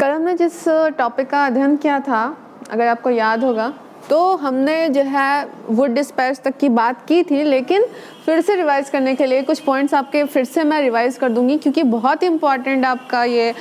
कल हमने जिस टॉपिक का अध्ययन किया था, अगर आपको याद होगा, तो हमने जो है वुड डिस्पैच तक की बात की थी, लेकिन फिर से रिवाइज करने के लिए कुछ पॉइंट्स आपके फिर से मैं रिवाइज कर दूंगी, क्योंकि बहुत ही इम्पॉर्टेंट आपका ये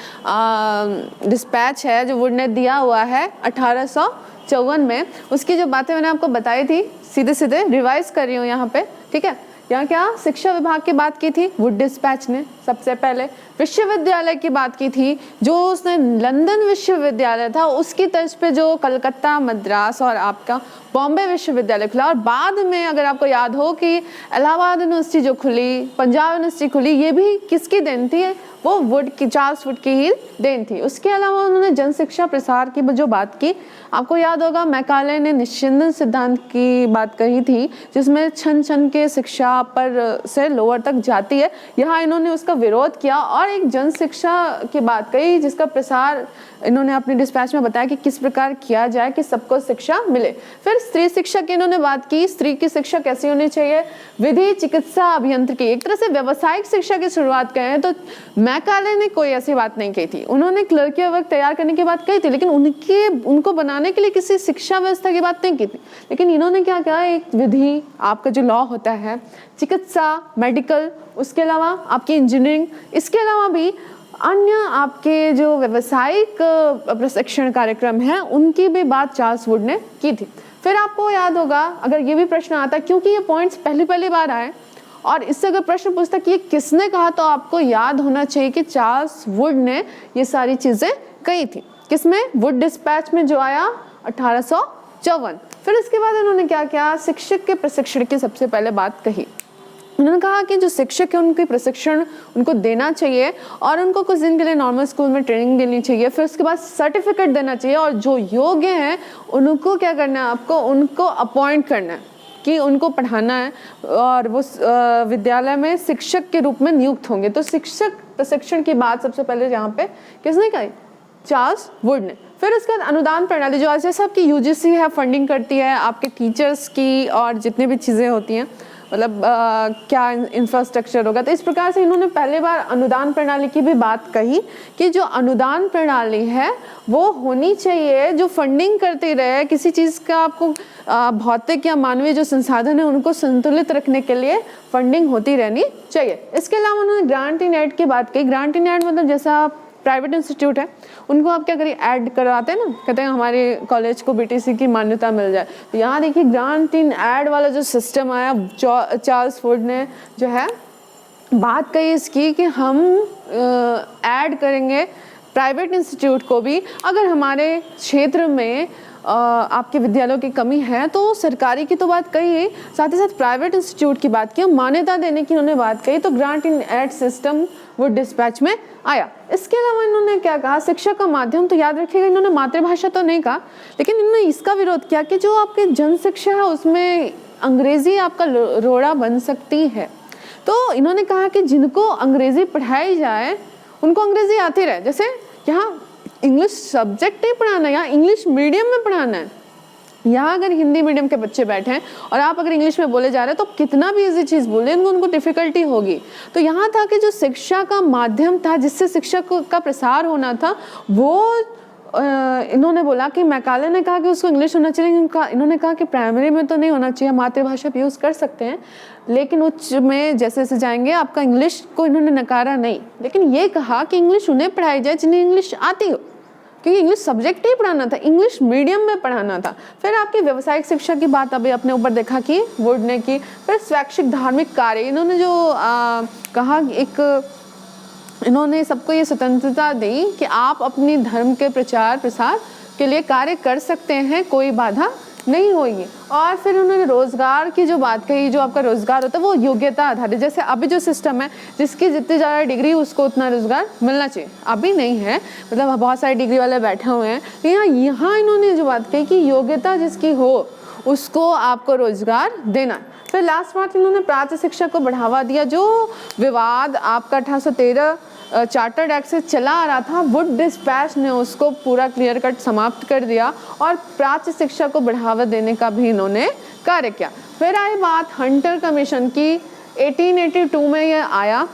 डिस्पैच है जो वुड ने दिया हुआ है 1854 में। उसकी जो बातें मैंने आपको बताई थी सीधे सीधे रिवाइज कर रही हूँ यहाँ पे, ठीक है। यहाँ क्या शिक्षा विभाग की बात की थी वुड डिस्पैच ने, सबसे पहले विश्वविद्यालय की बात की थी, जो उसने लंदन विश्वविद्यालय था उसकी तर्ज पे जो कलकत्ता, मद्रास और आपका बॉम्बे विश्वविद्यालय खुला। और बाद में अगर आपको याद हो कि इलाहाबाद यूनिवर्सिटी जो खुली, पंजाब यूनिवर्सिटी खुली, ये भी किसकी देन थी? वो वुड की, चार्ल्स वुड की ही देन थी। उसके अलावा उन्होंने जन शिक्षा प्रसार की जो बात की, आपको याद होगा मैकाले ने निस्यंदन सिद्धांत की बात कही थी, जिसमें छन छन के शिक्षा पर से लोअर तक जाती है। यहाँ इन्होंने उसका विरोध किया और एक जन शिक्षा की बात कही, जिसका प्रसार इन्होंने अपने डिस्पैच में बताया कि किस प्रकार किया जाए कि सबको शिक्षा मिले। फिर स्त्री शिक्षा की इन्होंने बात की, स्त्री की शिक्षा कैसी होनी चाहिए, विधि, चिकित्सा, अभियंत्रिकी, एक तरह से व्यवसायिक शिक्षा की शुरुआत करें तो मैकाले ने कोई ऐसी बात नहीं कही थी। उन्होंने क्लर्की वर्ग तैयार करने की बात कही थी, लेकिन उनको बनाने के लिए किसी शिक्षा व्यवस्था की बात नहीं की थी। लेकिन इन्होंने क्या कहा, एक विधि, आपका जो लॉ होता है, चिकित्सा, मेडिकल, उसके अलावा आपकी इंजीनियरिंग, इसके अलावा भी अन्य आपके जो व्यावसायिक प्रशिक्षण कार्यक्रम हैं उनकी भी बात चार्ल्स वुड ने की थी। फिर आपको याद होगा, अगर ये भी प्रश्न आता, क्योंकि ये पॉइंट्स पहली बार आए और इससे अगर प्रश्न पूछता कि ये किसने कहा, तो आपको याद होना चाहिए कि चार्ल्स वुड ने ये सारी चीजें कही थी। किसमें? वुड डिस्पैच में जो आया 1854। फिर इसके बाद इन्होंने क्या किया, शिक्षक के प्रशिक्षण की सबसे पहले बात कही। उन्होंने कहा कि जो शिक्षक है उनके प्रशिक्षण उनको देना चाहिए और उनको कुछ दिन के लिए नॉर्मल स्कूल में ट्रेनिंग देनी चाहिए। फिर उसके बाद सर्टिफिकेट देना चाहिए और जो योग्य हैं उनको क्या करना है, आपको उनको अपॉइंट करना है कि उनको पढ़ाना है और वो विद्यालय में शिक्षक के रूप में नियुक्त होंगे। तो शिक्षक प्रशिक्षण की बात सबसे पहले यहाँ पे किसने कही? चार्ल्स वुड ने। फिर उसके बाद अनुदान प्रणाली, जो आज जैसे आपकी यूजीसी है फंडिंग करती है आपके टीचर्स की और जितनी भी चीज़ें होती हैं, मतलब क्या इंफ्रास्ट्रक्चर होगा, तो इस प्रकार से इन्होंने पहली बार अनुदान प्रणाली की भी बात कही कि जो अनुदान प्रणाली है वो होनी चाहिए जो फंडिंग करती रहे किसी चीज़ का, आपको भौतिक या मानवीय जो संसाधन है उनको संतुलित रखने के लिए फंडिंग होती रहनी चाहिए। इसके अलावा उन्होंने ग्रांट इन एड की बात की। ग्रांट इन एड मतलब जैसा प्राइवेट इंस्टीट्यूट है उनको आप क्या करिए, ऐड करवाते हैं ना, कहते हैं हमारे कॉलेज को बीटीसी की मान्यता मिल जाए। तो यहाँ देखिए ग्रांट इन ऐड वाला जो सिस्टम आया, चार्ल्स वुड ने जो है बात कही इसकी कि हम ऐड करेंगे प्राइवेट इंस्टीट्यूट को भी, अगर हमारे क्षेत्र में आपके विद्यालयों की कमी है तो सरकारी की तो बात कही है, साथ ही साथ प्राइवेट इंस्टीट्यूट की बात की, मान्यता देने की उन्होंने बात कही। तो ग्रांट इन एड सिस्टम वो डिस्पैच में आया। इसके अलावा इन्होंने क्या कहा, शिक्षा का माध्यम, तो याद रखिएगा इन्होंने मातृभाषा तो नहीं कहा, लेकिन इन्होंने इसका विरोध किया कि जो आपके जन शिक्षा है उसमें अंग्रेजी आपका रोड़ा बन सकती है। तो इन्होंने कहा कि जिनको अंग्रेजी पढ़ाई जाए उनको अंग्रेजी आती रहे। जैसे यहाँ इंग्लिश सब्जेक्ट नहीं पढ़ाना, यहाँ इंग्लिश मीडियम में पढ़ाना है। यहाँ अगर हिंदी मीडियम के बच्चे बैठे हैं और आप अगर इंग्लिश में बोले जा रहे हैं तो कितना भी इजी चीज़ बोले उनको डिफिकल्टी होगी। तो यहाँ था कि जो शिक्षा का माध्यम था जिससे शिक्षा का प्रसार होना था, वो इन्होंने बोला कि मैकाले ने कहा कि उसको इंग्लिश होना चाहिए। इन्होंने कहा कि प्राइमरी में तो नहीं होना चाहिए, मातृभाषा भी यूज़ कर सकते हैं, लेकिन उच्च में जैसे जैसे जाएंगे आपका इंग्लिश को इन्होंने नकारा नहीं, लेकिन ये कहा कि इंग्लिश उन्हें पढ़ाई जाए जिन्हें इंग्लिश आती हो, क्योंकि इंग्लिश सब्जेक्ट ही पढ़ाना था, इंग्लिश मीडियम में पढ़ाना था। फिर आपकी व्यावसायिक शिक्षा की बात अभी अपने ऊपर देखा कि वुड ने की। फिर स्वैच्छिक धार्मिक कार्य, इन्होंने जो कहा, एक इन्होंने सबको ये स्वतंत्रता दी कि आप अपनी धर्म के प्रचार प्रसार के लिए कार्य कर सकते हैं, कोई बाधा नहीं होगी। और फिर उन्होंने रोजगार की जो बात कही, जो आपका रोजगार होता है वो योग्यता आधारित, जैसे अभी जो सिस्टम है जिसकी जितनी ज़्यादा डिग्री उसको उतना रोजगार मिलना चाहिए, अभी नहीं है, मतलब बहुत सारे डिग्री वाले बैठे हुए हैं। यहाँ इन्होंने जो बात कही कि योग्यता जिसकी हो उसको आपको रोजगार देना। फिर लास्ट बात इन्होंने प्राच्य शिक्षा को बढ़ावा दिया। जो विवाद आपका 1813 चार्टर्ड एक्ट से चला आ रहा था, वुड डिस्पैच ने उसको पूरा क्लियर कट समाप्त कर दिया और प्राच्य शिक्षा को बढ़ावा देने का भी इन्होंने कार्य किया। फिर आई बात हंटर कमीशन की, 1882 में यह आया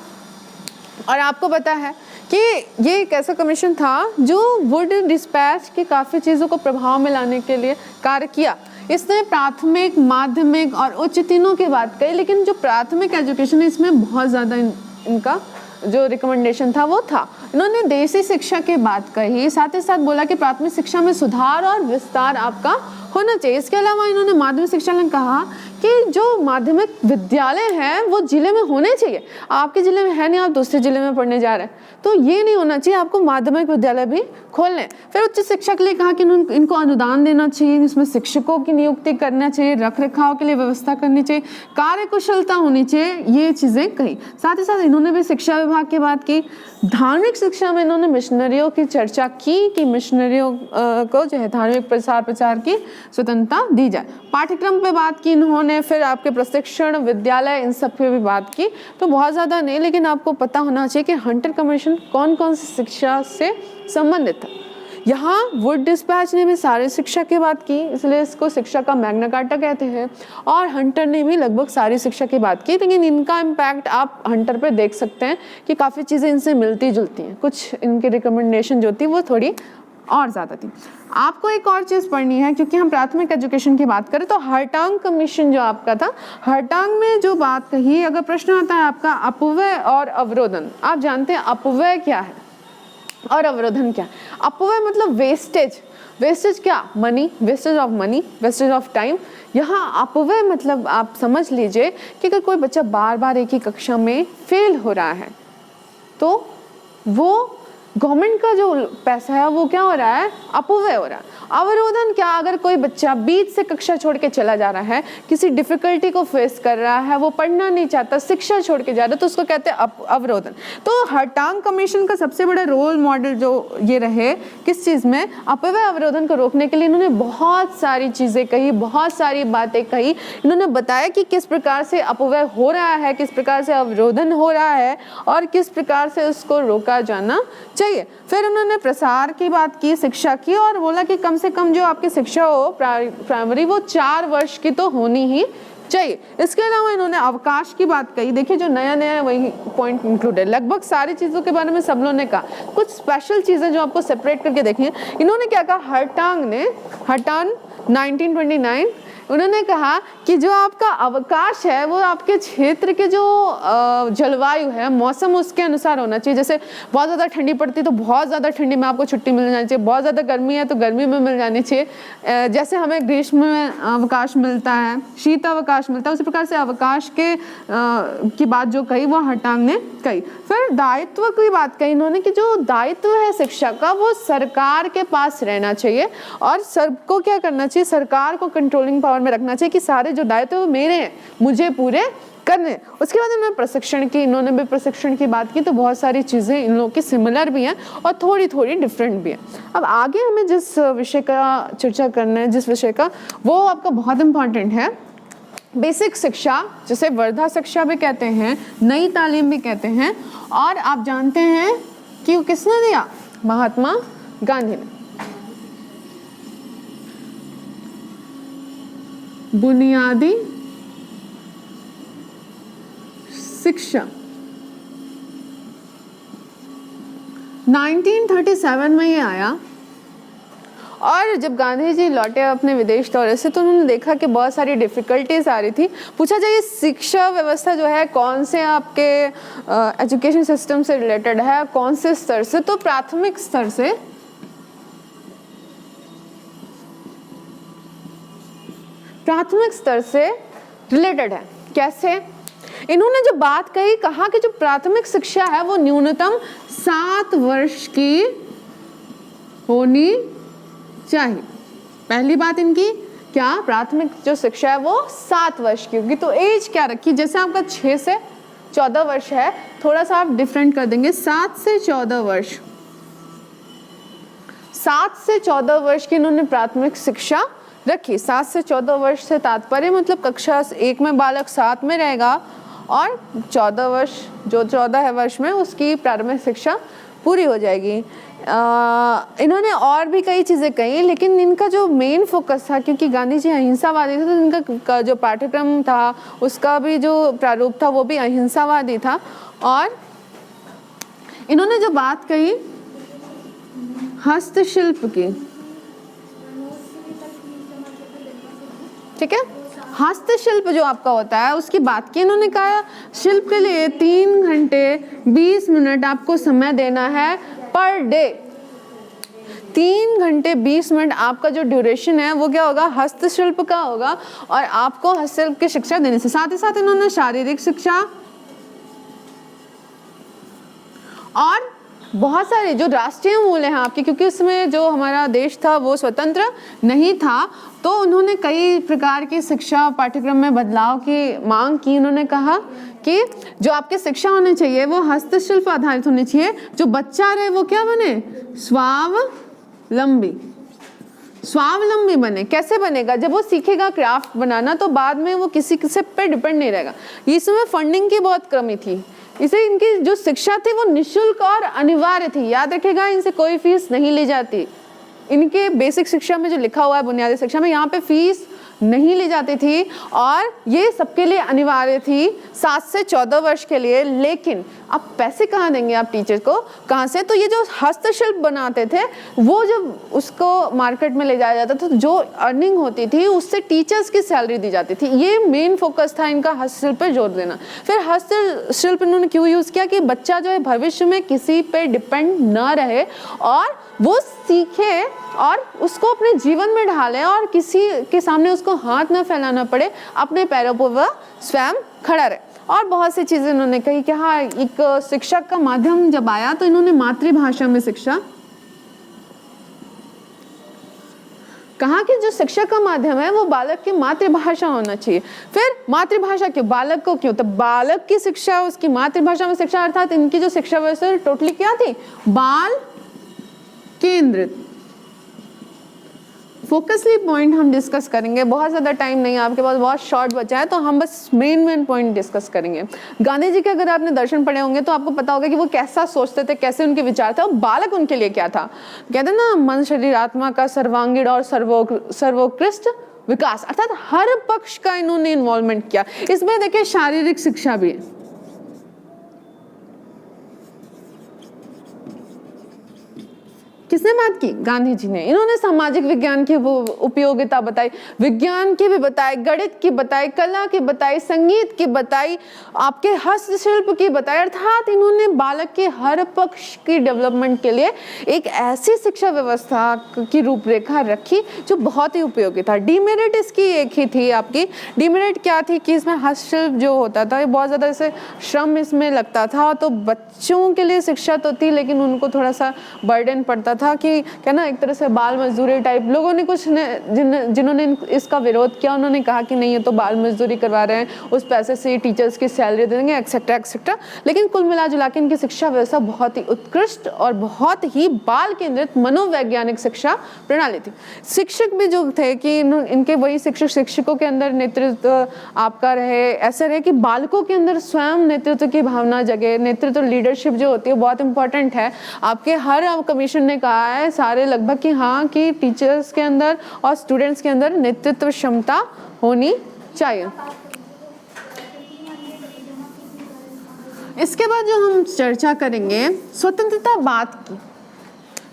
और आपको पता है कि ये एक ऐसा कमीशन था जो वुड डिस्पैच की काफ़ी चीज़ों को प्रभाव में लाने के लिए कार्य किया। इसने प्राथमिक, माध्यमिक और उच्च तीनों की बात कही, लेकिन जो प्राथमिक एजुकेशन है इसमें बहुत ज़्यादा इनका जो रिकमेंडेशन था वो था। इन्होंने देसी शिक्षा की बात कही, साथ ही साथ बोला कि प्राथमिक शिक्षा में सुधार और विस्तार आपका होना चाहिए। इसके अलावा इन्होंने माध्यमिक शिक्षा में कहा कि जो माध्यमिक विद्यालय हैं वो जिले में होने चाहिए। आपके जिले में है नहीं, आप दूसरे जिले में पढ़ने जा रहे हैं, तो ये नहीं होना चाहिए, आपको माध्यमिक विद्यालय भी खोलने। फिर उच्च शिक्षा के लिए कहा कि इनको अनुदान देना चाहिए, इसमें शिक्षकों की नियुक्ति करना चाहिए, रख रखाव के लिए व्यवस्था करनी चाहिए, कार्यकुशलता होनी चाहिए, ये चीज़ें कही। साथ ही साथ इन्होंने भी शिक्षा विभाग की बात की। धार्मिक शिक्षा में इन्होंने मिशनरियों की चर्चा की कि मिशनरियों को जो है धार्मिक प्रचार की स्वतंत्रता दी जाए। पाठ्यक्रम पे बात की इन्होंने, फिर आपके प्रशिक्षण विद्यालय इन सब पे भी बात की। तो बहुत ज़्यादा नहीं, लेकिन आपको पता होना चाहिए कि हंटर कमीशन कौन कौन सी शिक्षा से संबंधित था। यहाँ वुड डिस्पैच ने भी सारी शिक्षा की बात की, इसलिए इसको शिक्षा का मैग्ना कार्टा कहते हैं। और हंटर ने भी लगभग सारी शिक्षा की बात की, लेकिन इनका इम्पैक्ट आप हंटर पे देख सकते हैं कि काफ़ी चीज़ें इनसे मिलती जुलती हैं, कुछ इनकी रिकमेंडेशन जो थी वो थोड़ी और ज़्यादा थी। आपको एक और चीज़ पढ़नी है, क्योंकि हम प्राथमिक एजुकेशन की बात करें तो हर्टांग कमीशन जो आपका था, हर्टांग में जो बात कही, अगर प्रश्न आता है आपका अपव्यय और अवरोधन, आप जानते हैं अपव्यय क्या है और अवरोधन क्या है। अपव्यय मतलब वेस्टेज, वेस्टेज क्या, money, wastage of money, wastage of time. यहाँ अपव्यय मतलब आप समझ लीजिए कि अगर कोई बच्चा बार बार एक ही कक्षा में फेल हो रहा है तो वो गवर्नमेंट का जो पैसा है वो क्या हो रहा है, अपव्यय हो रहा है। अवरोधन क्या, अगर कोई बच्चा बीच से कक्षा छोड़ के चला जा रहा है, किसी डिफिकल्टी को फेस कर रहा है, वो पढ़ना नहीं चाहता, शिक्षा छोड़ के जा रहा है, तो उसको कहते हैं अवरोधन। तो हर्टांग कमीशन का सबसे बड़ा रोल मॉडल जो ये रहे किस चीज़ में, अपव्यय अवरोधन को रोकने के लिए इन्होंने बहुत सारी चीज़ें कही, बहुत सारी बातें कही। इन्होंने बताया कि किस प्रकार से अपव्यय हो रहा है, किस प्रकार से अवरोधन हो रहा है और किस प्रकार से उसको रोका जाना चाहिए। फिर उन्होंने प्रसार की बात की, शिक्षा की, और बोला कि कम से कम जो आपकी शिक्षा हो प्राइमरी वो 4 वर्ष की तो होनी ही चाहिए। इसके अलावा इन्होंने अवकाश की बात कही। देखिए जो नया नया है वही पॉइंट इंक्लूड है, लगभग सारी चीज़ों के बारे में सब लोगों ने कहा, कुछ स्पेशल चीज़ें जो आपको सेपरेट करके देखिए। इन्होंने क्या कहा, हर्टांग 1929 उन्होंने कहा कि जो आपका अवकाश है वो आपके क्षेत्र के जो जलवायु है, मौसम, उसके अनुसार होना चाहिए। जैसे बहुत ज़्यादा ठंडी पड़ती है तो बहुत ज़्यादा ठंडी में आपको छुट्टी मिल जानी चाहिए, बहुत ज़्यादा गर्मी है तो गर्मी में मिल जानी चाहिए। जैसे हमें ग्रीष्म में अवकाश मिलता है, शीत अवकाश मिलता है, उसी प्रकार से अवकाश के की बात जो कही वो हर्टांग ने कही। फिर दायित्व की बात कही इन्होंने कि जो दायित्व है शिक्षा का वो सरकार के पास रहना चाहिए और सबको क्या करना चाहिए, सरकार को कंट्रोलिंग पावर में रखना चाहिए कि सारे जो दायित्व वो मेरे हैं, मुझे पूरे करने। उसके बाद इन्होंने प्रशिक्षण की, इन्होंने भी प्रशिक्षण की बात की। तो बहुत सारी चीज़ें इन लोगों की सिमिलर भी हैं और थोड़ी थोड़ी डिफरेंट भी हैं। अब आगे हमें जिस विषय का चर्चा करना है, जिस विषय का, वो आपका बहुत इम्पॉर्टेंट है, बेसिक शिक्षा, जिसे वर्धा शिक्षा भी कहते हैं, नई तालीम भी कहते हैं। और आप जानते हैं कि वो किसने दिया, महात्मा गांधी ने। बुनियादी शिक्षा 1937 में ये आया। और जब गांधी जी लौटे अपने विदेश दौरे से तो उन्होंने देखा कि बहुत सारी डिफ़िकल्टीज आ रही थी। पूछा जाए ये शिक्षा व्यवस्था जो है कौन से आपके एजुकेशन सिस्टम से रिलेटेड है, कौन से स्तर से, तो प्राथमिक स्तर से। प्राथमिक स्तर से रिलेटेड है। कैसे? इन्होंने जो बात कही, कहा कि जो प्राथमिक शिक्षा है वो न्यूनतम 7 वर्ष की होनी चाहिए। पहली बात इनकी क्या, प्राथमिक जो शिक्षा है वो 7 वर्ष की होगी। तो एज क्या रखी, जैसे आपका 6 से 14 वर्ष है, थोड़ा सा आप डिफरेंट कर देंगे, 7 से 14 वर्ष। 7 से 14 वर्ष की इन्होंने प्राथमिक शिक्षा रखी। 7 से 14 वर्ष से तात्पर्य मतलब कक्षा 1 में बालक 7 में रहेगा और 14 वर्ष, जो 14 वर्ष में उसकी प्राथमिक शिक्षा पूरी हो जाएगी। इन्होंने और भी कई चीज़ें कही, लेकिन इनका जो मेन फोकस था, क्योंकि गांधी जी अहिंसावादी थे, तो इनका जो पाठ्यक्रम था उसका भी जो प्रारूप था वो भी अहिंसावादी था। और इन्होंने जो बात कही हस्तशिल्प की, ठीक है, हस्तशिल्प जो आपका होता है उसकी बात की इन्होंने। कहा शिल्प के लिए 3 घंटे 20 मिनट आपको समय देना है पर डे। 3 घंटे 20 मिनट आपका जो ड्यूरेशन है वो क्या होगा, हस्तशिल्प का होगा, और आपको हस्तशिल्प की शिक्षा देने से साथ ही साथ इन्होंने शारीरिक शिक्षा और बहुत सारे जो राष्ट्रीय मूल्य हैं आपके, क्योंकि उसमें जो हमारा देश था वो स्वतंत्र नहीं था, तो उन्होंने कई प्रकार की शिक्षा पाठ्यक्रम में बदलाव की मांग की। उन्होंने कहा कि जो आपकी शिक्षा होनी चाहिए वो हस्तशिल्प आधारित होनी चाहिए, जो बच्चा रहे वो क्या बने, स्वावलंबी। स्वावलंबी बने, कैसे बनेगा, जब वो सीखेगा क्राफ्ट बनाना तो बाद में वो किसी से पे डिपेंड नहीं रहेगा। इसमें फंडिंग की बहुत कमी थी, इसे इनकी जो शिक्षा थी वो निःशुल्क और अनिवार्य थी। याद रखिएगा, इनसे कोई फीस नहीं ली जाती। इनके बेसिक शिक्षा में जो लिखा हुआ है बुनियादी शिक्षा में, यहाँ पे फीस नहीं ली जाती थी और ये सबके लिए अनिवार्य थी 7 से 14 वर्ष के लिए। लेकिन अब पैसे कहाँ देंगे आप टीचर को, कहाँ से? तो ये जो हस्तशिल्प बनाते थे वो जब उसको मार्केट में ले जाया जाता था तो जो अर्निंग होती थी उससे टीचर्स की सैलरी दी जाती थी। ये मेन फोकस था इनका हस्तशिल्प पे जोर देना। फिर हस्तशिल्प इन्होंने क्यों यूज़ किया कि बच्चा जो है भविष्य में किसी पे डिपेंड ना रहे और वो सीखे और उसको अपने जीवन में ढाले और किसी के सामने उसको हाथ ना फैलाना पड़े, अपने पैरों पर वह स्वयं खड़ा रहे। और बहुत सी चीज़ें इन्होंने कही कि हाँ, एक शिक्षक का माध्यम जब आया तो इन्होंने मातृभाषा में शिक्षा कहा कि जो शिक्षा का माध्यम है वो बालक की मातृभाषा होना चाहिए। फिर मातृभाषा क्यों, बालक को क्यों, तो बालक की शिक्षा उसकी मातृभाषा में शिक्षा, अर्थात इनकी जो शिक्षा व्यवस्था टोटली क्या थी, बाल केंद्रित। फोकसली पॉइंट हम डिस्कस करेंगे, बहुत ज़्यादा टाइम नहीं है आपके पास, बहुत शॉर्ट बचा है, तो हम बस मेन पॉइंट डिस्कस करेंगे। गांधी जी के अगर आपने दर्शन पढ़े होंगे तो आपको पता होगा कि वो कैसा सोचते थे, कैसे उनके विचार थे और बालक उनके लिए क्या था। कहते हैं ना, मन शरीर आत्मा का सर्वांगीण और सर्वोत्कृष्ट विकास, अर्थात हर पक्ष का इन्होंने इन्वॉल्वमेंट किया। इसमें देखिए शारीरिक शिक्षा भी है। किसने बात की, गांधी जी ने। इन्होंने सामाजिक विज्ञान की वो उपयोगिता बताई, विज्ञान की भी बताई, गणित की बताई, कला की बताई, संगीत की बताई, आपके हस्तशिल्प की बताई। अर्थात इन्होंने बालक के हर पक्ष की डेवलपमेंट के लिए एक ऐसी शिक्षा व्यवस्था की रूपरेखा रखी जो बहुत ही उपयोगी था। डिमेरिट इसकी एक ही थी आपकी। डिमेरिट क्या थी कि इसमें हस्तशिल्प जो होता था ये बहुत ज़्यादा ऐसे श्रम इसमें लगता था, तो बच्चों के लिए शिक्षा तो थी लेकिन उनको थोड़ा सा बर्डन पड़ता था कि क्या ना, एक तरह से बाल मजदूरी टाइप। लोगों ने कुछ जिन्होंने इसका विरोध किया उन्होंने कहा कि नहीं, ये तो बाल मजदूरी करवा रहे हैं, उस पैसे से टीचर्स की सैलरी देंगे, एक्सेट्रा एक्सेट्रा। लेकिन कुल मिला जुला के इनकी शिक्षा व्यवस्था बहुत ही उत्कृष्ट और बहुत ही बाल केंद्रित मनोवैज्ञानिक शिक्षा प्रणाली थी। शिक्षक भी जो थे कि इनके वही शिक्षकों के अंदर नेतृत्व आपका रहे, ऐसे रहे कि बालकों के अंदर स्वयं नेतृत्व की भावना जगे। नेतृत्व लीडरशिप जो होती है बहुत इंपॉर्टेंट है। आपके हर कमीशन ने कहा है सारे लगभग कि हाँ, कि टीचर्स के अंदर और स्टूडेंट्स के अंदर नेतृत्व क्षमता होनी चाहिए। इसके बाद जो हम चर्चा करेंगे स्वतंत्रता बात की,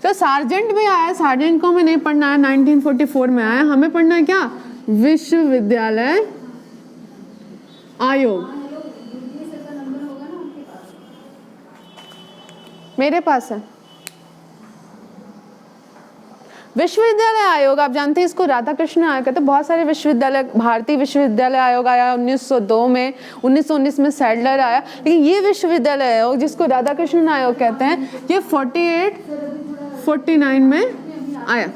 तो सार्जेंट भी आया। सार्जेंट को हमें नहीं पढ़ना है, 1944 में आया। हमें पढ़ना है क्या, विश्वविद्यालय आयोग। मेरे पास है विश्वविद्यालय आयोग। आप जानते हैं इसको राधाकृष्ण आयोग कहते हैं। बहुत सारे विश्वविद्यालय, भारतीय विश्वविद्यालय आयोग आया 1902 में, 1919 में सैडलर आया, लेकिन ये विश्वविद्यालय आयोग जिसको राधाकृष्ण आयोग कहते हैं ये 48-49 में आया।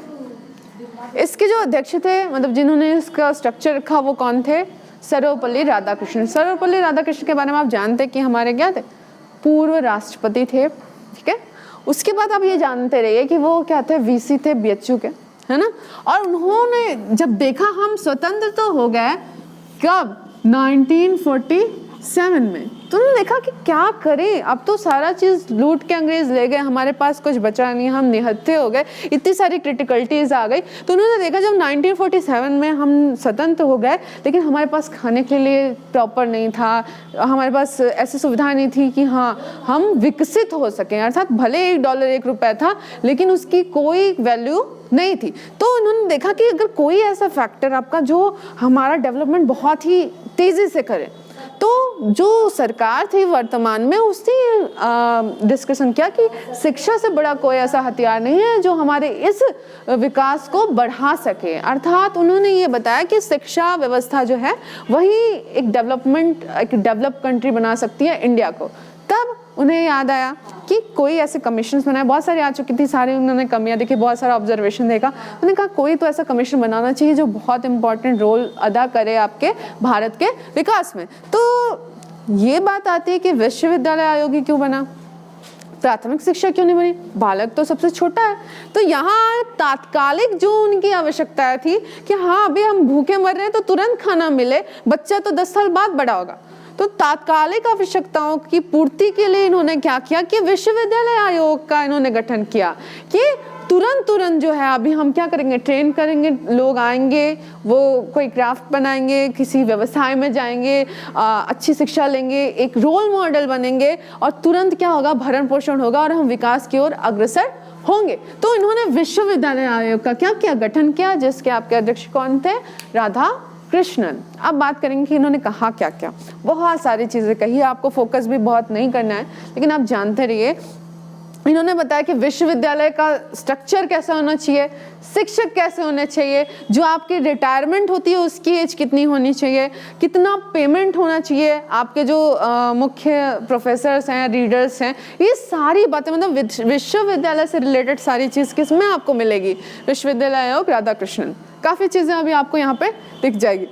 इसके जो अध्यक्ष थे, मतलब जिन्होंने इसका स्ट्रक्चर रखा, वो कौन थे, सर्वपल्ली राधाकृष्णन। सर्वपल्ली राधाकृष्णन के बारे में आप जानते हैं कि हमारे क्या थे, पूर्व राष्ट्रपति थे, ठीक है। उसके बाद आप ये जानते रहिए कि वो क्या थे, वीसी थे बीएचयू के, है ना। और उन्होंने जब देखा हम स्वतंत्र तो हो गए, कब, 1945 में। तो उन्होंने देखा कि क्या करें, अब तो सारा चीज़ लूट के अंग्रेज ले गए, हमारे पास कुछ बचा नहीं, हम निहत्थे हो गए, इतनी सारी क्रिटिकलिटीज़ आ गई। तो उन्होंने देखा जब 1947 में हम स्वतंत्र हो गए, लेकिन हमारे पास खाने के लिए प्रॉपर नहीं था, हमारे पास ऐसी सुविधा नहीं थी कि हाँ हम विकसित हो सकें, अर्थात भले $1 1 था लेकिन उसकी कोई वैल्यू नहीं थी। तो उन्होंने देखा कि अगर कोई ऐसा फैक्टर आपका जो हमारा डेवलपमेंट बहुत ही तेज़ी से करे, तो जो सरकार थी वर्तमान में उसने डिस्कशन किया कि शिक्षा से बड़ा कोई ऐसा हथियार नहीं है जो हमारे इस विकास को बढ़ा सके। अर्थात उन्होंने ये बताया कि शिक्षा व्यवस्था जो है वही एक डेवलप कंट्री बना सकती है इंडिया को। तब उन्हें याद आया कि कोई ऐसे कमीशंस बनाए, बहुत सारी आ चुकी थी, सारी उन्होंने कमियां देखी, बहुत सारा ऑब्जर्वेशन देखा। उन्होंने कहा कोई तो ऐसा कमीशन बनाना चाहिए जो बहुत इंपॉर्टेंट रोल अदा करे आपके भारत के विकास में। तो ये बात आती है कि विश्वविद्यालय आयोग ही क्यों बना, प्राथमिक शिक्षा क्यों नहीं बनी, बालक तो सबसे छोटा है। तो यहाँ तात्कालिक जो उनकी आवश्यकता थी कि हाँ अभी हम भूखे मर रहे हैं तो तुरंत खाना मिले, बच्चा तो 10 साल बाद बड़ा होगा। तो तात्कालिक आवश्यकताओं की पूर्ति के लिए इन्होंने क्या किया कि विश्वविद्यालय आयोग का इन्होंने गठन किया कि तुरंत जो है अभी हम क्या करेंगे, ट्रेन करेंगे, लोग आएंगे, वो कोई क्राफ्ट बनाएंगे, किसी व्यवसाय में जाएंगे, अच्छी शिक्षा लेंगे, एक रोल मॉडल बनेंगे और तुरंत क्या होगा, भरण पोषण होगा और हम विकास की ओर अग्रसर होंगे। तो इन्होंने विश्वविद्यालय आयोग का क्या किया, गठन किया, जिसके आपके अध्यक्ष कौन थे, राधा कृष्णन। अब बात करेंगे कि इन्होंने कहा क्या क्या, बहुत सारी चीज़ें कही, आपको फोकस भी बहुत नहीं करना है लेकिन आप जानते रहिए। इन्होंने बताया कि विश्वविद्यालय का स्ट्रक्चर कैसा होना चाहिए, शिक्षक कैसे होने चाहिए, जो आपकी रिटायरमेंट होती है उसकी एज कितनी होनी चाहिए, कितना पेमेंट होना चाहिए, आपके जो मुख्य प्रोफेसर्स हैं, रीडर्स हैं, ये सारी बातें, मतलब विश्वविद्यालय से रिलेटेड सारी चीज़ किसमें आपको मिलेगी, विश्वविद्यालय आयोग राधा कृष्णन। काफ़ी चीज़ें अभी आपको यहाँ पे दिख जाएगी।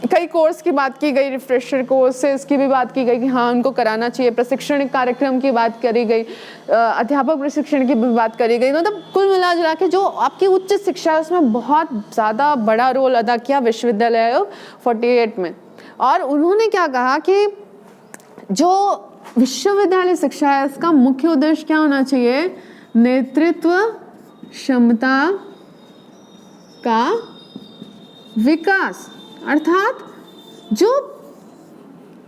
कई कोर्स की बात की गई, रिफ्रेशर कोर्सेज की भी बात की गई कि हाँ उनको कराना चाहिए, प्रशिक्षण कार्यक्रम की बात करी गई, अध्यापक प्रशिक्षण की भी बात करी गई। मतलब कुल मिला जुला के जो आपकी उच्च शिक्षा है उसमें बहुत ज़्यादा बड़ा रोल अदा किया विश्वविद्यालय आयोग 48 में। और उन्होंने क्या कहा कि जो विश्वविद्यालय शिक्षा है इसका मुख्य उद्देश्य क्या होना चाहिए, नेतृत्व क्षमता का विकास। अर्थात जो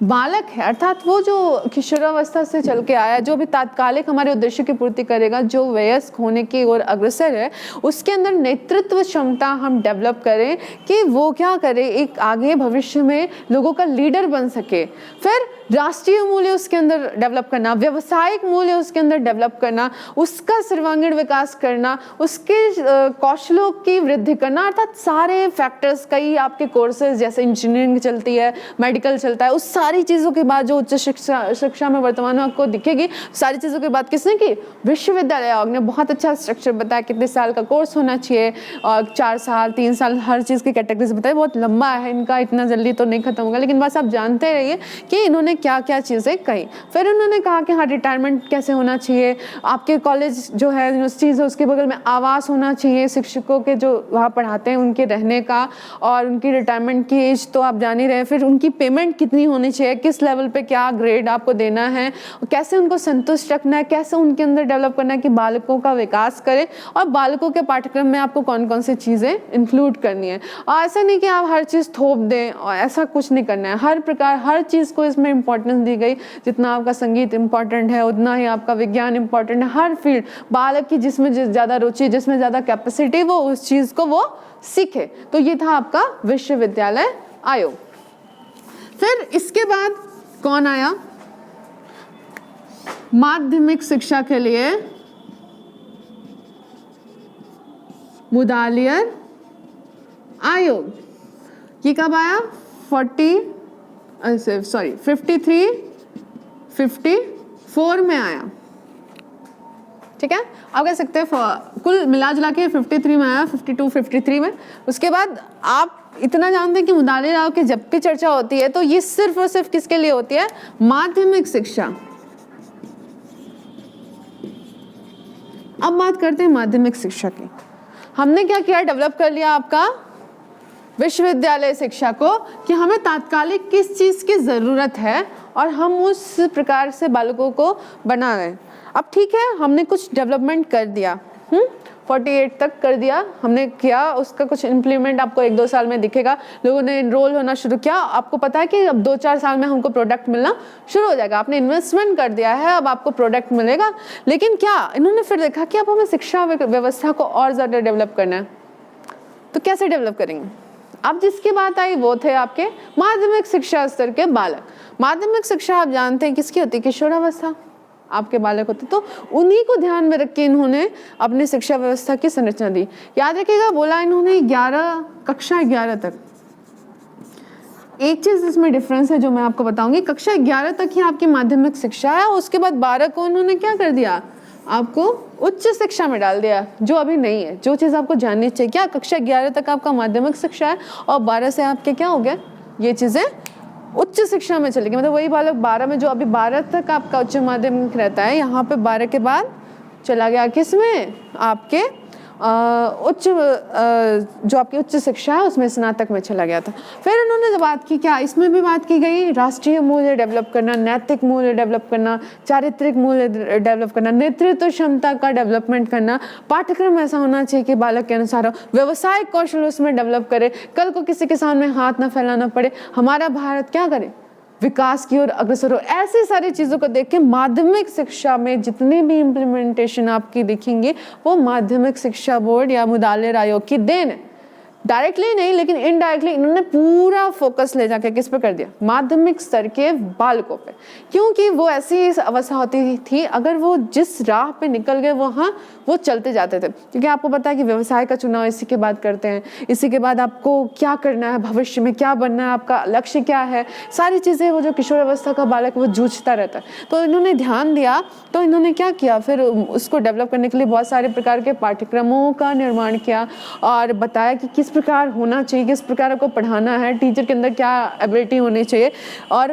बालक है, अर्थात वो जो किशोरावस्था से चल के आया, जो भी तात्कालिक हमारे उद्देश्य की पूर्ति करेगा, जो वयस्क होने की ओर अग्रसर है, उसके अंदर नेतृत्व क्षमता हम डेवलप करें कि वो क्या करे, एक आगे भविष्य में लोगों का लीडर बन सके। फिर राष्ट्रीय मूल्य उसके अंदर डेवलप करना, व्यावसायिक मूल्य उसके अंदर डेवलप करना, उसका सर्वांगीण विकास करना, उसके कौशलों की वृद्धि करना। अर्थात सारे फैक्टर्स, कई आपके कोर्सेज जैसे इंजीनियरिंग चलती है, मेडिकल चलता है, उस सारी चीज़ों की बात जो उच्च शिक्षा में वर्तमान में आपको दिखेगी, सारी चीज़ों की बात किसने की, विश्वविद्यालय आयोग ने। बहुत अच्छा स्ट्रक्चर बताया, कितने साल का कोर्स होना चाहिए, और 4 साल 3 साल हर चीज़ की कैटेगरीज बताई। बहुत लंबा है इनका, इतना जल्दी तो नहीं खत्म होगा, लेकिन बस आप जानते रहिए कि इन्होंने क्या क्या चीज़ें कही। फिर उन्होंने कहा कि हाँ रिटायरमेंट कैसे होना चाहिए, आपके कॉलेज जो है, यूनिवर्सिटीज़ है, उसके बगल में आवास होना चाहिए, शिक्षकों के जो वहाँ पढ़ाते हैं उनके रहने का, और उनकी रिटायरमेंट की एज तो आप जान ही रहे हैं। फिर उनकी पेमेंट कितनी होनी चाहिए, किस लेवल पे क्या ग्रेड आपको देना है, कैसे उनको संतुष्ट रखना है, कैसे उनके अंदर डेवलप करना है कि बालकों का विकास करें, और बालकों के पाठ्यक्रम में आपको कौन कौन सी चीज़ें इंक्लूड करनी है। और ऐसा नहीं कि आप हर चीज़ थोप दें, और ऐसा कुछ नहीं करना है। हर प्रकार हर चीज़ को इसमें इंपॉर्टेंस दी गई। जितना आपका संगीत इंपॉर्टेंट है उतना ही आपका विज्ञान इंपॉर्टेंट है। हर फील्ड, बालक की जिसमें ज़्यादा रुचि, जिसमें ज़्यादा कैपेसिटी, वो उस चीज़ को वो सीखे। तो ये था आपका विश्वविद्यालय आयोग। फिर इसके बाद कौन आया, माध्यमिक शिक्षा के लिए मुदालियर आयोग। ये कब आया, 53-54 में आया। ठीक है, आप कह सकते हैं कुल मिला जुला के 53 में आया, 52-53 में। उसके बाद आप इतना जानते हैं कि मुदालियर आयोग की जब भी चर्चा होती है तो ये सिर्फ और सिर्फ किसके लिए होती है, माध्यमिक शिक्षा। अब बात करते हैं माध्यमिक शिक्षा की। हमने क्या किया, डेवलप कर लिया आपका विश्वविद्यालय शिक्षा को कि हमें तात्कालिक किस चीज़ की ज़रूरत है और हम उस प्रकार से बालकों को बना रहे हैं। अब ठीक है, हमने कुछ डेवलपमेंट कर दिया, 48 तक कर दिया हमने किया, उसका कुछ इम्प्लीमेंट आपको 1-2 साल में दिखेगा, लोगों ने इनरोल होना शुरू किया, आपको पता है कि अब 2-4 साल में हमको प्रोडक्ट मिलना शुरू हो जाएगा। आपने इन्वेस्टमेंट कर दिया है, अब आपको प्रोडक्ट मिलेगा। लेकिन क्या इन्होंने फिर देखा कि अब हमें शिक्षा व्यवस्था को और ज़्यादा डेवलप करना है, तो कैसे डेवलप करेंगे? अब जिसकी बात आई वो थे आपके माध्यमिक शिक्षा स्तर के बालक। माध्यमिक शिक्षा आप जानते हैं किसकी होती है? किशोरावस्था आपके बालक होते, तो उन्हीं को ध्यान में रख के इन्होंने अपनी शिक्षा व्यवस्था की संरचना दी। याद रखिएगा, बोला इन्होंने कक्षा 11 तक। एक चीज इसमें डिफरेंस है जो मैं आपको बताऊंगी, कक्षा 11 तक ही आपकी माध्यमिक शिक्षा है, उसके बाद 12 को उन्होंने क्या कर दिया, आपको उच्च शिक्षा में डाल दिया, जो अभी नहीं है। जो चीज़ आपको जाननी चाहिए, क्या कक्षा 11 तक आपका माध्यमिक शिक्षा है और 12 से आपके क्या हो गया, ये चीज़ें उच्च शिक्षा में चलेगी। मतलब वही बालक 12 में, जो अभी 12 तक आपका उच्च माध्यमिक रहता है, यहाँ पे 12 के बाद चला गया किस में, आपके जो आपकी उच्च शिक्षा है उसमें स्नातक में चला गया था। फिर उन्होंने जो बात की, क्या इसमें भी बात की गई, राष्ट्रीय मूल्य डेवलप करना, नैतिक मूल्य डेवलप करना, चारित्रिक मूल्य डेवलप करना, नेतृत्व क्षमता का डेवलपमेंट करना, पाठ्यक्रम ऐसा होना चाहिए कि बालक के अनुसार व्यवसायिक कौशल उसमें डेवलप करे, कल को किसी के सामने हाथ ना फैलाना पड़े, हमारा भारत क्या करे, विकास की ओर अग्रसर हो। ऐसी सारी चीज़ों को देख के माध्यमिक शिक्षा में जितनी भी इम्प्लीमेंटेशन आपकी दिखेंगे वो माध्यमिक शिक्षा बोर्ड या मुदालिर आयोग की देन है। डायरेक्टली नहीं लेकिन इनडायरेक्टली इन्होंने पूरा फोकस ले जाकर किस पे कर दिया, माध्यमिक स्तर के बालकों पे, क्योंकि वो ऐसी अवस्था होती थी अगर वो जिस राह पे निकल गए वहाँ वो चलते जाते थे। क्योंकि आपको पता है कि व्यवसाय का चुनाव इसी के बाद करते हैं, इसी के बाद आपको क्या करना है, भविष्य में क्या बनना है, आपका लक्ष्य क्या है, सारी चीज़ें वो जो किशोर अवस्था का बालक वो जूझता रहता है। तो इन्होंने ध्यान दिया, तो इन्होंने क्या किया, फिर उसको डेवलप करने के लिए बहुत सारे प्रकार के पाठ्यक्रमों का निर्माण किया और बताया कि किस प्रकार होना चाहिए, किस प्रकार आपको पढ़ाना है, टीचर के अंदर क्या एबिलिटी होनी चाहिए और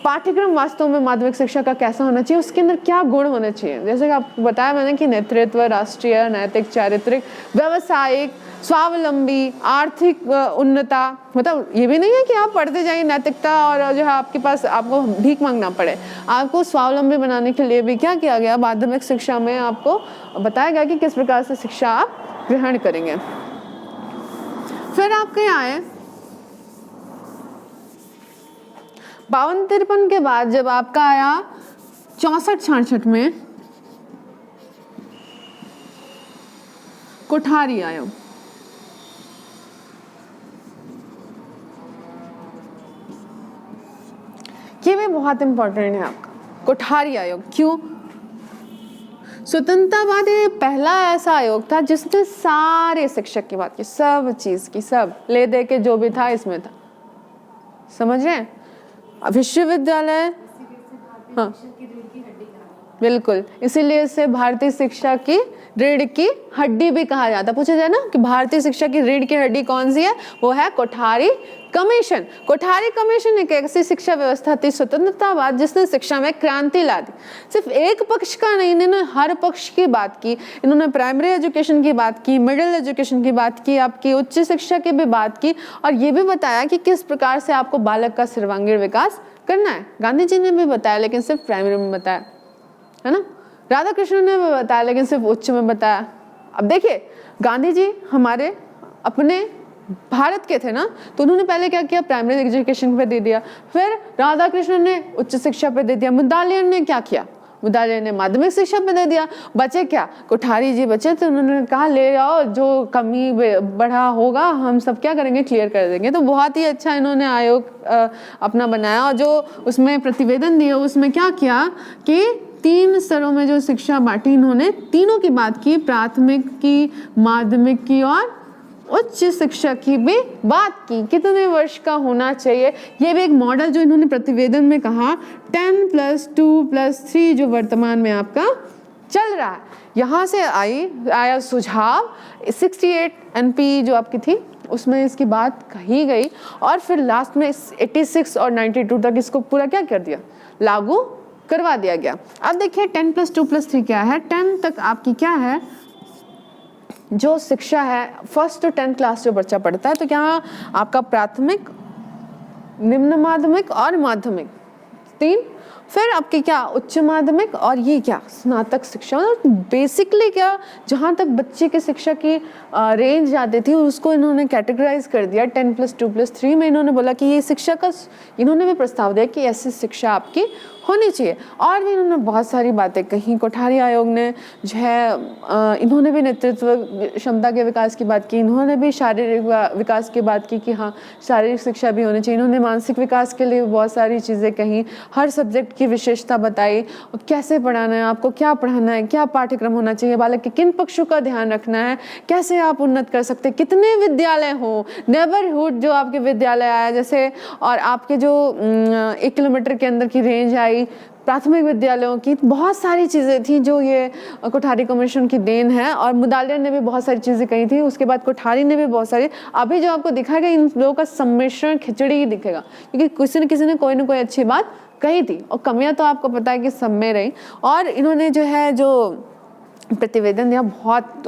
पाठ्यक्रम वास्तव में माध्यमिक शिक्षा का कैसा होना चाहिए, उसके अंदर क्या गुण होने चाहिए। जैसे कि आपको बताया मैंने कि नेतृत्व, राष्ट्रीय, नैतिक, चारित्रिक, व्यावसायिक, स्वावलंबी, आर्थिक उन्नता। मतलब ये भी नहीं है कि आप पढ़ते जाइए नैतिकता और जो है आपके पास आपको भीख मांगना पड़े, आपको स्वावलंबी बनाने के लिए भी क्या किया गया, माध्यमिक शिक्षा में आपको बताया गया कि किस प्रकार से शिक्षा आप ग्रहण करेंगे। फिर आपके आए 52-53 के बाद जब आपका आया 64-66 में कोठारी आयोग। ये भी बहुत इंपॉर्टेंट है आपका कोठारी आयोग। क्यों? स्वतंत्रता बाद ये पहला ऐसा आयोग था जिसने सारे शिक्षक की बात की, सब चीज की, सब ले दे के जो भी था इसमें था। समझ रहे हैं? विश्वविद्यालय, हाँ बिल्कुल, इसीलिए इसे भारतीय शिक्षा की रीढ़ की हड्डी भी कहा जाता है। पूछा जाए ना कि भारतीय शिक्षा की रीढ़ की हड्डी कौन सी है, वो है कोठारी कमीशन। कोठारी कमीशन एक ऐसी शिक्षा व्यवस्था थी स्वतंत्रता बाद जिसने शिक्षा में क्रांति ला दी। सिर्फ एक पक्ष का नहीं, इन्होंने हर पक्ष की बात की। इन्होंने प्राइमरी एजुकेशन की बात की, मिडिल एजुकेशन की बात की, आपकी उच्च शिक्षा की भी बात की और ये भी बताया कि किस प्रकार से आपको बालक का सर्वांगीण विकास करना है। गांधी जी ने भी बताया लेकिन सिर्फ प्राइमरी में बताया, है ना। राधा कृष्ण ने भी बताया लेकिन सिर्फ उच्च में बताया। अब देखिए, गांधी जी हमारे अपने भारत के थे ना, तो उन्होंने पहले क्या किया, प्राइमरी एजुकेशन पे दे दिया, फिर राधा कृष्ण ने उच्च शिक्षा पे दे दिया, मुदालियर ने क्या किया, मुदालियर ने माध्यमिक शिक्षा पे दे दिया। बचे क्या, कोठारी जी बचे, तो उन्होंने कहा ले आओ, जो कमी बढ़ा होगा हम सब क्या करेंगे, क्लियर कर देंगे। तो बहुत ही अच्छा इन्होंने आयोग अपना बनाया और जो उसमें प्रतिवेदन दिया उसमें क्या किया कि 3 स्तरों में जो शिक्षा बांटी, इन्होंने तीनों की बात की, प्राथमिक की, माध्यमिक की और उच्च शिक्षा की भी बात की। कितने वर्ष का होना चाहिए, ये भी एक मॉडल जो इन्होंने प्रतिवेदन में कहा 10+2+3 जो वर्तमान में आपका चल रहा है। यहाँ से आया सुझाव 68 NP जो आपकी थी उसमें इसकी बात कही गई और फिर लास्ट में 86 और 92 तक इसको पूरा क्या कर दिया, लागू करवा दिया गया। अब देखिए 10+2+3 क्या है। 10 तक आपकी क्या है, जो शिक्षा है 1st to 10th क्लास जो बच्चा पढ़ता है, तो यहाँ आपका प्राथमिक, निम्न माध्यमिक और माध्यमिक 3, फिर आपके क्या उच्च माध्यमिक, और ये क्या स्नातक शिक्षा। बेसिकली क्या, जहाँ तक बच्चे की शिक्षा की रेंज जाती थी उसको इन्होंने कैटेगराइज कर दिया 10+2+3 में। इन्होंने बोला कि ये शिक्षा का, इन्होंने भी प्रस्ताव दिया कि ऐसी शिक्षा आपकी होनी चाहिए। और भी इन्होंने बहुत सारी बातें कही। कोठारी आयोग ने जो है इन्होंने भी नेतृत्व क्षमता के विकास की बात की, इन्होंने भी शारीरिक विकास की बात की कि हाँ शारीरिक शिक्षा भी होनी चाहिए। इन्होंने मानसिक विकास के लिए बहुत सारी चीज़ें कही, हर सब्जेक्ट की विशेषता बताई, कैसे पढ़ाना है आपको, क्या पढ़ाना है, क्या पाठ्यक्रम होना चाहिए, बालक के किन पक्षों का ध्यान रखना है, कैसे आप उन्नत कर सकते हैं, कितने विद्यालय हो, नेबरहुड जो आपके विद्यालय आया जैसे, और आपके जो 1 किलोमीटर के अंदर की रेंज आई प्राथमिक विद्यालयों की। बहुत सारी चीज़ें थी जो ये कोठारी कमीशन की देन है। और मुदालियर ने भी बहुत सारी चीज़ें कही थी, उसके बाद कोठारी ने भी बहुत सारी। अभी जो आपको दिखाएगा इन लोगों का सम्मिश्रण खिचड़ी ही दिखेगा, क्योंकि किसी ने कोई ना कोई अच्छी बात कही थी और कमियां तो आपको पता है कि सब में रही। और इन्होंने जो है जो प्रतिवेदन दिया, बहुत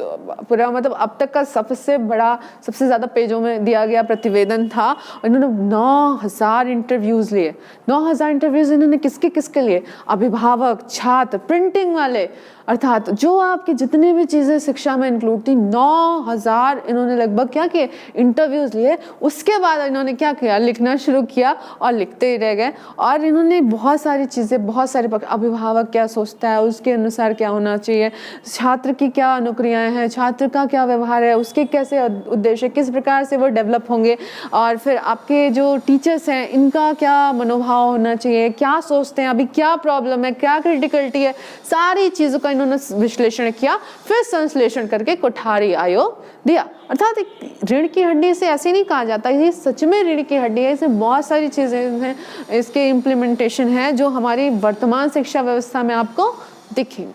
पूरा मतलब अब तक का सबसे बड़ा, सबसे ज़्यादा पेजों में दिया गया प्रतिवेदन था। और इन्होंने 9000 इंटरव्यूज़ लिए। 9000 इंटरव्यूज़ इन्होंने किसके लिए? अभिभावक, छात्र, प्रिंटिंग वाले, अर्थात जो आपकी जितनी भी चीज़ें शिक्षा में इंक्लूड थी, 9000 इन्होंने लगभग क्या किए, इंटरव्यूज़ लिए। उसके बाद इन्होंने क्या किया, लिखना शुरू किया और लिखते ही रह गए। और इन्होंने बहुत सारी चीज़ें, बहुत सारे अभिभावक क्या सोचता है उसके अनुसार क्या होना चाहिए, छात्र की क्या नौकरियां हैं, छात्र का क्या व्यवहार है, उसके कैसे उद्देश्य, किस प्रकार से वो डेवलप होंगे, और फिर आपके जो टीचर्स हैं इनका क्या मनोभाव होना चाहिए, क्या सोचते हैं, अभी क्या प्रॉब्लम है, क्या क्रिटिकलिटी है, सारी चीज़ों का इन्होंने विश्लेषण किया, फिर संश्लेषण करके कोठारी आयोग दिया। अर्थात एक रीढ़ की हड्डी से ऐसे नहीं कहा जाता, ये सच में रीढ़ की हड्डी है। इसमें बहुत सारी चीज़ें हैं, इसके इम्प्लीमेंटेशन है जो हमारी वर्तमान शिक्षा व्यवस्था में आपको दिखेंगी।